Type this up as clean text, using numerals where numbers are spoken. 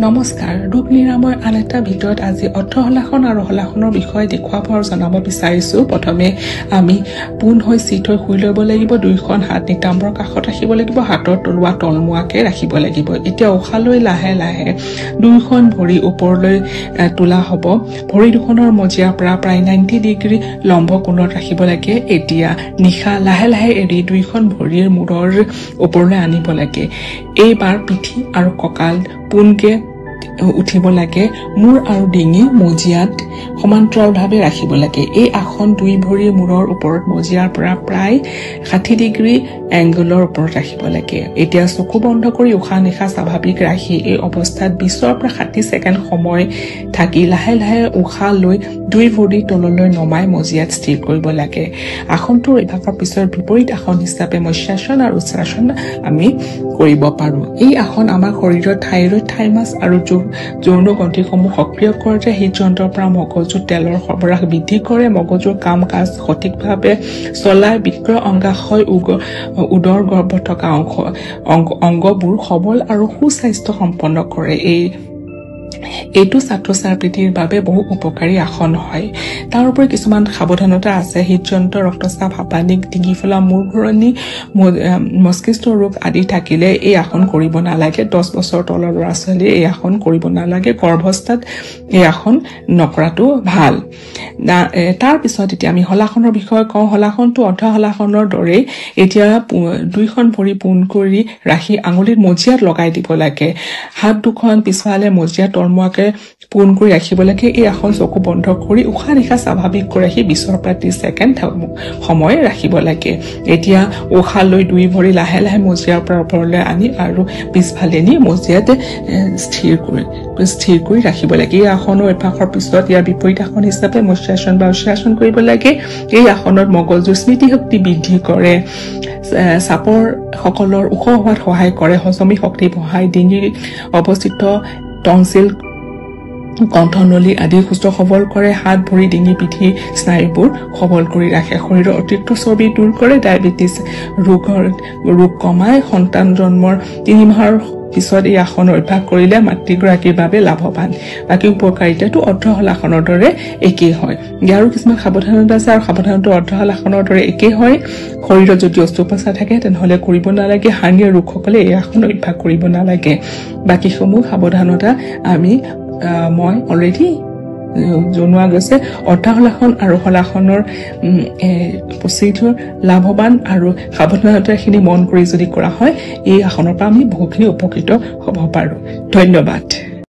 নমস্কাৰ ৰোগ নিৰাময় আন এটা ভিডিঅ'ত আজি অৰ্থহলাসন আৰু হলাসনৰ বিষয়ে দেখুৱাব আৰু জনাব বিচাৰিছো। প্ৰথমে আমি পোন হৈ চিট হৈ শুই ল'ব লাগিব। দুইখন হাত নিতাম্বৰ কাষত ৰাখিব লাগিব। হাতৰ তলুৱা তলমুৱাকে ৰাখিব লাগিব। এতিয়া উশাহ লৈ লাহে লাহে দুইখন ভৰি ওপৰলৈ তোলা হ'ব। ভৰি দুখনৰ মজিয়াৰ পৰা প্ৰায় 90 ডিগ্ৰী লম্ব কোণত ৰাখিব লাগে। এতিয়া নিশা লাহে লাহে এৰি দুইখন ভৰিৰ মূৰৰ ওপৰলৈ আনিব লাগে। এইবাৰ পিঠি আৰু কঁকাল পোনকে উঠিব লাগে। মূৰ আৰু ডিঙি মজিয়াত সমান্তৰালভাৱে ৰাখিব লাগে। এই আসন দুই ভৰিৰ মূৰৰ ওপৰত মজিয়াৰ পৰা প্ৰায় 60 ডিগ্ৰী এংগলৰ ওপৰত ৰাখিব লাগে। এতিয়া চকু বন্ধ কৰি উশাহ নিশাহ স্বাভাৱিক ৰাখি এই অৱস্থাত 20 পৰা 60 ছেকেণ্ড সময় থাকি লাহে লাহে উশাহ লৈ দুই ভৰি তললৈ নমাই মজিয়াত স্থিৰ কৰিব লাগে। আসনটোৰ অভ্যাসৰ পিছত বিপৰীত আসন হিচাপে মৎস্যাসন আৰু উচ্চাসন আমি কৰিব পাৰো। এই আসন আমাৰ শৰীৰৰ থাইৰয়ড, থাইমাছ আৰু যৌন গ্ৰন্থিসমূহ সক্ৰিয় কৰে। হৃদযন্ত্ৰৰ পৰা মগজুৰ তেলৰ সৰবৰাহ বৃদ্ধি কৰে। মগজুৰ কাম কাজ সঠিকভাৱে চলাই বিক্ৰ অংগাশয় উদৰ গৰ্ভত থকা অংগবোৰ সবল আৰু সুস্বাস্থ্য সম্পন্ন কৰে। এইটো ছাত্ৰ ছাত্ৰীৰ বাবে বহু উপকাৰী আসন হয়। তাৰ উপৰি কিছুমান সাৱধানতা আছে। হৃদযন্ত্ৰ, ৰক্তচাপ, হাঁপানি, ডিঙি ফুলা, মূৰ ঘূৰণি, মস্তিষ্ক ৰোগ আদি থাকিলে এই আসন কৰিব নালাগে। 10 বছৰ তলৰ ল'ৰা ছোৱালীয়ে এই আসন কৰিব নালাগে। গৰ্ভাৱস্থাত এই আসন নকৰাটো ভাল। তাৰ পিছত এতিয়া আমি হলাসনৰ বিষয়ে কওঁ। হলাসনটো অৰ্ধহলাসনৰ দৰেই। এতিয়া দুইখন ভৰি পোন কৰি ৰাখি আঙুলিত মজিয়াত লগাই দিব লাগে। হাত দুখন পিছফালে মজিয়াত তলমুৱাকে পোন কৰি ৰাখিব লাগে। এই আসন চকু বন্ধ কৰি উশাহ নিশাহ স্বাভাৱিক কৰি ৰাখি 20 পৰা 30 ছেকেণ্ড সময় ৰাখিব লাগে। এতিয়া উশাহ লৈ দুই ভৰি লাহে লাহে মজিয়াৰ পৰা ওপৰলৈ আনি আৰু পিছফালে নি মজিয়াত স্থিৰ কৰি ৰাখিব লাগে। এই আসনৰ অভ্যাসৰ পিছত ইয়াৰ বিপৰীত আসন হিচাপে মৎস্যাসন বা উচ্চাসন কৰিব লাগে। এই আসনত মগজুৰ স্মৃতিশক্তি বৃদ্ধি কৰে, চাপৰ সকলৰ ওখ হোৱাত সহায় কৰে, হজমি শক্তি বঢ়ায়, ডিঙিৰ অৱস্থিত টনচিল, কণ্ঠনলী আদি সুস্থ সবল কৰে, হাত ভৰি ডিঙি পিঠি স্নায়ুবোৰ সবল কৰি ৰাখে, শৰীৰৰ অতিৰিক্ত চৰ্বি দূৰ কৰে, ডায়েবেটিছ ৰোগ কমায়। সন্তান জন্মৰ 3 মাহৰ পিছত এই আসনৰ অভ্যাস কৰিলে মাতৃগৰাকীৰ বাবে লাভৱান। বাকী উপকাৰিতাটো অৰ্ধহলাসনৰ দৰে একেই হয়। ইয়াৰো কিছুমান সাৱধানতা আছে আৰু সাৱধানতা অৰ্ধহলাসনৰ দৰে একেই হয়। শৰীৰত যদি অস্ত্ৰোপচাৰ থাকে তেনেহ'লে কৰিব নালাগে। হাৰ্নিয়াৰ ৰোগসকলে এই আসন অভ্যাস কৰিব নালাগে। বাকীসমূহ সাৱধানতা মই অলৰেডি জনোৱা গৈছে। অৰ্ধহলাসন আৰু হলাসনৰ প্ৰচিডিউৰ লাভৱান আৰু সাৱধানতাখিনি মন কৰি যদি কৰা হয় এই আসনৰ পৰা আমি বহুখিনি উপকৃত হ'ব পাৰো। ধন্যবাদ।